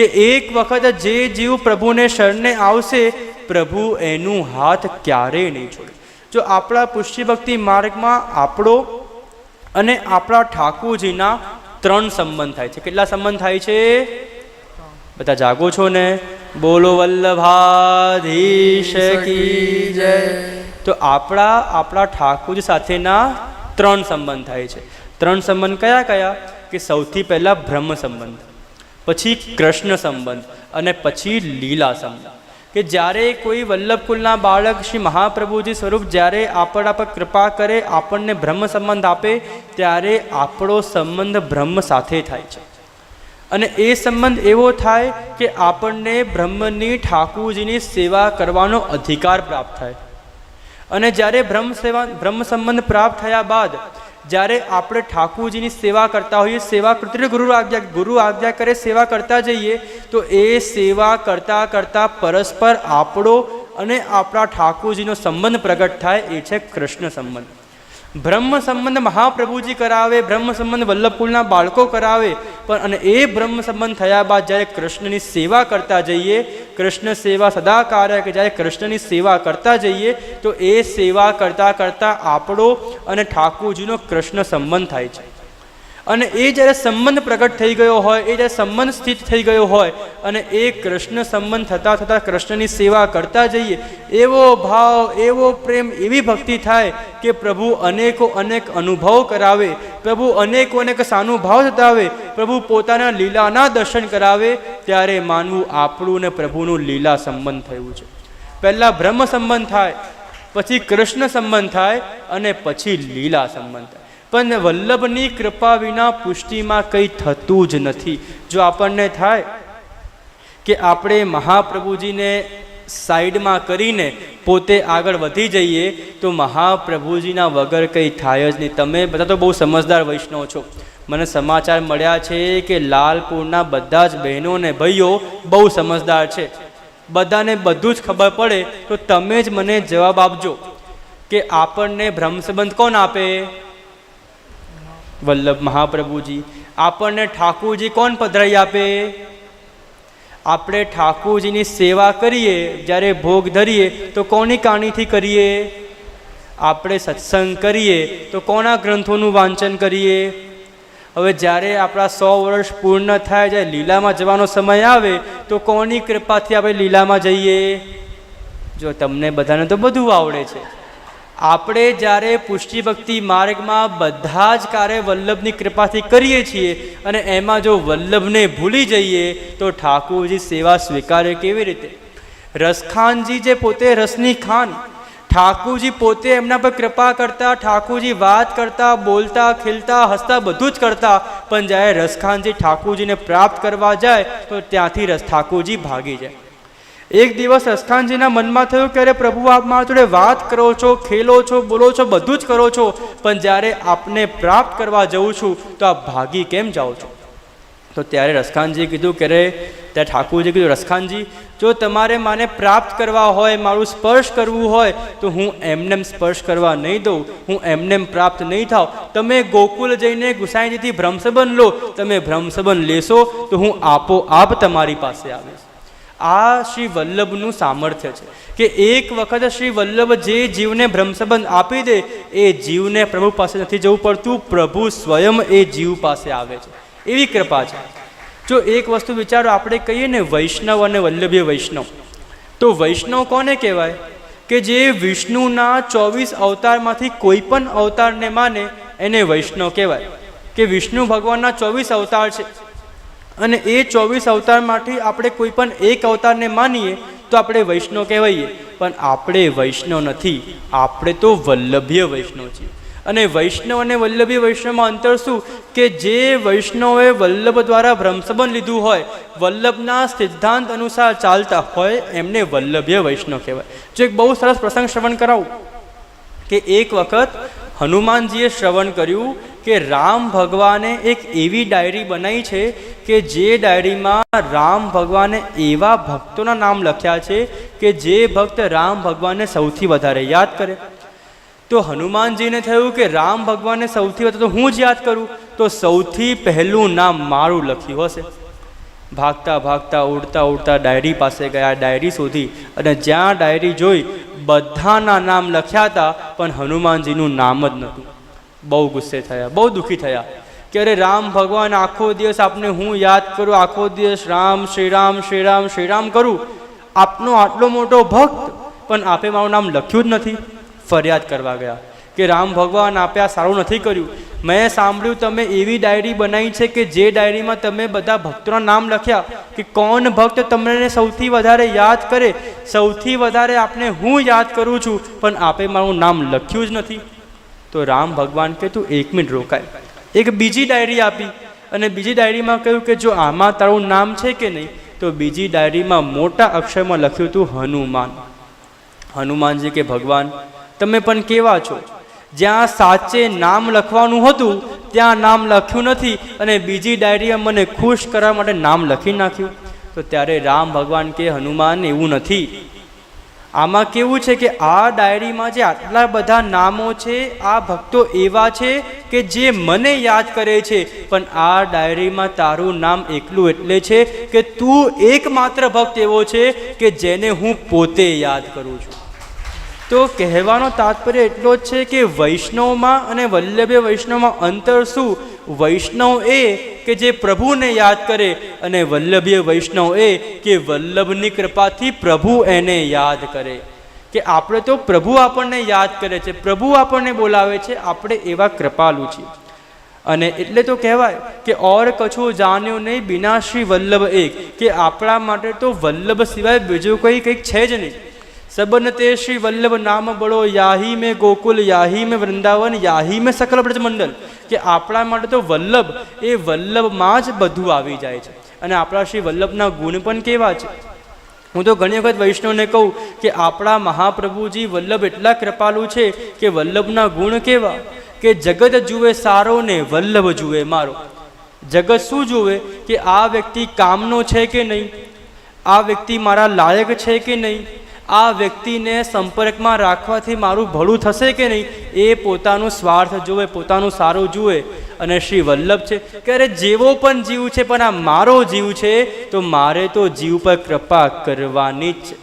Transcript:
કે એક વખત જે જીવ પ્રભુને શરણે આવશે, પ્રભુ એનું હાથ ક્યારેય નહીં છોડે. જો આપણા પુષ્ટિ ભક્તિ માર્ગમાં આપણો અને આપણા ઠાકોરજીના 3 સંબંધ થાય છે. કેટલા સંબંધ થાય છે? બધા જાગો છો ને? બોલો વલ્લભાધીશ કી જય. તો આપણા ઠાકોરજી સાથેના 3 સંબંધ થાય છે. 3 સંબંધ કયા કયા? કે સૌથી પહેલા બ્રહ્મ સંબંધ, પછી કૃષ્ણ સંબંધ અને પછી લીલા સંબંધ. કે જ્યારે કોઈ વલ્લભકુલના બાળક શ્રી મહાપ્રભુજી સ્વરૂપ જ્યારે આપણા પર કૃપા કરે, આપણને બ્રહ્મ સંબંધ આપે, ત્યારે આપણો સંબંધ બ્રહ્મ સાથે થાય છે. અને એ સંબંધ એવો થાય કે આપણને બ્રહ્મની ઠાકોરજીની સેવા કરવાનો અધિકાર પ્રાપ્ત થાય. અને જ્યારે બ્રહ્મ સંબંધ પ્રાપ્ત થયા બાદ જ્યારે આપણે ઠાકોરજીની સેવા કરતા હોઈએ, સેવા કરતી ગુરુ આજ્ઞા કરે સેવા કરતા જઈએ, તો એ સેવા કરતાં કરતાં પરસ્પર આપણો અને આપણા ઠાકોરજીનો સંબંધ પ્રગટ થાય. એ છે કૃષ્ણ સંબંધ. બ્રહ્મ સંબંધ મહાપ્રભુજી કરાવે, બ્રહ્મ સંબંધ વલ્લભકુલના બાળકો કરાવે, પણ અને એ બ્રહ્મ સંબંધ થયા બાદ જ્યારે કૃષ્ણની સેવા કરતા જઈએ, કૃષ્ણ સેવા સદા કાર્ય, કે જ્યારે કૃષ્ણની સેવા કરતા જઈએ તો એ સેવા કરતાં કરતાં આપણો અને ઠાકોરજીનો કૃષ્ણ સંબંધ થાય છે. અને એ જ્યારે સંબંધ પ્રગટ થઈ ગયો હોય, એ જ્યારે સંબંધ સ્થિત થઈ ગયો હોય અને એ કૃષ્ણ સંબંધ થતાં થતાં કૃષ્ણની સેવા કરતા જઈએ, એવો ભાવ, એવો પ્રેમ, એવી ભક્તિ થાય કે પ્રભુ અનેકો અનેક અનુભવ કરાવે, પ્રભુ અનેકો અનેક સાનુભાવ જતાવે, પ્રભુ પોતાના લીલાના દર્શન કરાવે. ત્યારે માનવું આપણું ને પ્રભુનું લીલા સંબંધ થયું છે. પહેલાં બ્રહ્મ સંબંધ થાય, પછી કૃષ્ણ સંબંધ થાય અને પછી લીલા સંબંધ થાય. પણ વલ્લભની કૃપા વિના પુષ્ટિમાં કંઈ થતું જ નથી. જો આપણને થાય કે આપણે મહાપ્રભુજીને સાઈડમાં કરીને પોતે આગળ વધી જઈએ તો મહાપ્રભુજીના વગર કંઈ થાય જ નહીં. તમે બધા તો બહુ સમજદાર વૈષ્ણવ છો. મને સમાચાર મળ્યા છે કે લાલપુરના બધા જ બહેનો ને ભાઈઓ બહુ સમજદાર છે. બધાને બધું જ ખબર પડે. તો તમે જ મને જવાબ આપજો કે આપણને બ્રહ્મ સંબંધ કોણ આપે? વલ્લભ મહાપ્રભુજી. આપણને ઠાકોરજી કોણ પધરાઈ આપે? આપણે ઠાકોરજીની સેવા કરીએ, જ્યારે ભોગ ધરીએ તો કોની કાનીથી કરીએ? આપણે સત્સંગ કરીએ તો કોના ગ્રંથોનું વાંચન કરીએ? હવે જ્યારે આપણા 100 વર્ષ પૂર્ણ થાય, જ્યારે લીલામાં જવાનો સમય આવે તો કોની કૃપાથી આપણે લીલામાં જઈએ? જો તમને બધાને તો બધું આવડે છે. આપણે જ્યારે પુષ્ટિ ભક્તિ માર્ગમાં બધા જ કાર્ય વલ્લભની કૃપાથી કરીએ છીએ અને એમાં જો વલ્લભને ભૂલી જઈએ તો ઠાકોરજી સેવા સ્વીકારે કેવી રીતે? રસખાનજી જે પોતે રસની ખાન, ઠાકોરજી પોતે એમના પર કૃપા કરતા, ઠાકોરજી વાત કરતા, બોલતા, ખીલતા, હસતા, બધું જ કરતા, પણ જ્યારે રસખાનજી ઠાકોરજીને પ્રાપ્ત કરવા જાય તો ત્યાંથી ઠાકોરજી ભાગી જાય. એક દિવસ રસખાનજીના મનમાં થયું કે અરે પ્રભુ, આપ મારા જોડે વાત કરો છો, ખેલો છો, બોલો છો, બધું જ કરો છો, પણ જ્યારે આપને પ્રાપ્ત કરવા જઉં છું તો આપ ભાગી કેમ જાઓ છો? તો ત્યારે રસખાનજીએ કીધું કે અરે, ત્યારે ઠાકોરજી કીધું, રસખાનજી, જો તમારે મને પ્રાપ્ત કરવા હોય, મારું સ્પર્શ કરવું હોય તો હું એમનેમ સ્પર્શ કરવા નહીં દઉં, હું એમનેમ પ્રાપ્ત નહીં થાવ. તમે ગોકુલ જઈને ગુસાઈજીથી બ્રહ્મસંબંધ લો, તમે બ્રહ્મસંબંધ લેશો તો હું આપોઆપ તમારી પાસે આવીશ. આ શ્રી વલ્લભનું સામર્થ્ય છે કે એક વખત શ્રી વલ્લભ જે જીવને બ્રહ્મસંબંધ આપી દે, એ જીવને પ્રભુ પાસે નથી જવું પડતું, પ્રભુ સ્વયં એ જીવ પાસે આવે છે. એવી કૃપા છે. જો એક વસ્તુ વિચારો, આપણે કહીએ ને વૈષ્ણવ અને વલ્લભીય વૈષ્ણવ, તો વૈષ્ણવ કોને કહેવાય? કે જે વિષ્ણુના 24 અવતારમાંથી કોઈ પણ અવતારને માને એને વૈષ્ણવ કહેવાય. કે વિષ્ણુ ભગવાનના 24 અવતાર છે અને એ 24 અવતારમાંથી આપણે કોઈ પણ એક અવતારને માનીએ તો આપણે વૈષ્ણવ કહેવાઈએ. પણ આપણે વૈષ્ણવ નથી, આપણે તો વલ્લભીય વૈષ્ણવ છીએ. અને વૈષ્ણવ અને વલ્લભીય વૈષ્ણવમાં અંતર શું? કે જે વૈષ્ણવે વલ્લભ દ્વારા બ્રહ્મસંબંધ લીધું હોય, વલ્લભના સિદ્ધાંત અનુસાર ચાલતા હોય, એમને વલ્લભીય વૈષ્ણવ કહેવાય. જો એક બહુ સરસ પ્રસંગ શ્રવણ કરાવું કે એક વખત હનુમાનજીએ શ્રવણ કર્યું કે રામ ભગવાને એક એવી ડાયરી બનાવી છે કે જે ડાયરીમાં રામ ભગવાને એવા ભક્તોના નામ લખ્યા છે કે જે ભક્ત રામ ભગવાનને સૌથી વધારે યાદ કરે. તો હનુમાનજીને થયું કે રામ ભગવાનને સૌથી વધારે તો હું જ યાદ કરું, તો સૌથી પહેલું નામ મારું લખ્યું હશે. ભાગતા ભાગતા ઉડતા ઉડતા ડાયરી પાસે ગયા, ડાયરી શોધી અને જ્યાં ડાયરી જોઈ બધાના નામ લખ્યા હતા, પણ હનુમાનજીનું નામ જ નહોતું. બહુ ગુસ્સે થયા, બહુ દુઃખી થયા કે અરે રામ ભગવાન, આખો દિવસ આપને હું યાદ કરું, આખો દિવસ રામ શ્રી રામ શ્રી રામ શ્રી રામ કરું, આપનો આટલો મોટો ભક્ત, પણ આપે મારું નામ લખ્યું જ નથી. ફરિયાદ કરવા ગયા કે રામ ભગવાન, આપે આ સારું નથી કર્યું. મેં સાંભળ્યું તમે એવી ડાયરી બનાવી છે કે જે ડાયરીમાં તમે બધા ભક્તોના નામ લખ્યા કે કોણ ભક્ત તમને સૌથી વધારે યાદ કરે, સૌથી વધારે આપને હું યાદ કરું છું, પણ આપે મારું નામ લખ્યું જ નથી. તો રામ ભગવાન કે તું 1 મિનિટ રોકાય. એક બીજી ડાયરી આપી અને બીજી ડાયરીમાં કહ્યું કે જો આમાં તારું નામ છે કે નહીં, તો બીજી ડાયરીમાં મોટા અક્ષરમાં લખ્યું હતું હનુમાન. હનુમાનજી કે ભગવાન તમે પણ કેવા છો, જ્યાં સાચે નામ લખવાનું હતું ત્યાં નામ લખ્યું નથી અને બીજી ડાયરીમાં મને ખુશ કરવા માટે નામ લખી નાખ્યું. તો ત્યારે રામ ભગવાન કે હનુમાન એવું નથી, આમાં કેવું છે કે આ ડાયરીમાં જે આટલા બધા નામો છે, આ ભક્તો એવા છે કે જે મને યાદ કરે છે, પણ આ ડાયરીમાં તારું નામ એકલું એટલે છે કે તું એકમાત્ર ભક્ત એવો છે કે જેને હું પોતે યાદ કરું છું. તો કહેવાનો તાત્પર્ય એટલો જ છે કે વૈષ્ણવમાં અને વલ્લભીય વૈષ્ણવમાં અંતર શું? વૈષ્ણવ એ કે જે પ્રભુને યાદ કરે અને વલ્લભીય વૈષ્ણવ એ કે વલ્લભની કૃપાથી પ્રભુ એને યાદ કરે. કે આપણે તો પ્રભુ આપણને યાદ કરે છે, પ્રભુ આપણને બોલાવે છે, આપણે એવા કૃપાલુ છીએ. અને એટલે તો કહેવાય કે ઓર કછો જાણ્યો નહીં બિના શ્રી વલ્લભ એક, કે આપણા માટે તો વલ્લભ સિવાય બીજું કંઈક છે જ નહીં. सबन ते श्री वल्लभ नाम बड़ो, याही में गोकुल, याही में वृंदावन, याही में सकल ब्रजमंडल. કે આપણા માટે તો વલ્લભ, એ વલ્લભમાં જ બધું આવી જાય છે. અને આપણા શ્રી વલ્લભના ગુણ પણ કેવા છે. હું તો ઘણી વખત વૈષ્ણવને કહું કે આપણા મહાપ્રભુજી વલ્લભ એટલા કૃપાલુ છે કે વલ્લભના ગુણ કેવા કે જગત જુએ સારો ને વલ્લભ જુએ મારો. જગત શું જુએ કે આ વ્યક્તિ કામનો છે કે નહીં, આ વ્યક્તિ મારા લાયક છે કે નહીં, આ વ્યક્તિને સંપર્કમાં રાખવાથી મારું ભલું થશે કે નહીં, એ પોતાનું સ્વાર્થ જુએ, પોતાનું સારું જુએ. અને શ્રી વલ્લભ છે કે અરે જેવો પણ જીવ છે, પણ આ મારો જીવ છે તો મારે તો જીવ પર કૃપા કરવાની જ.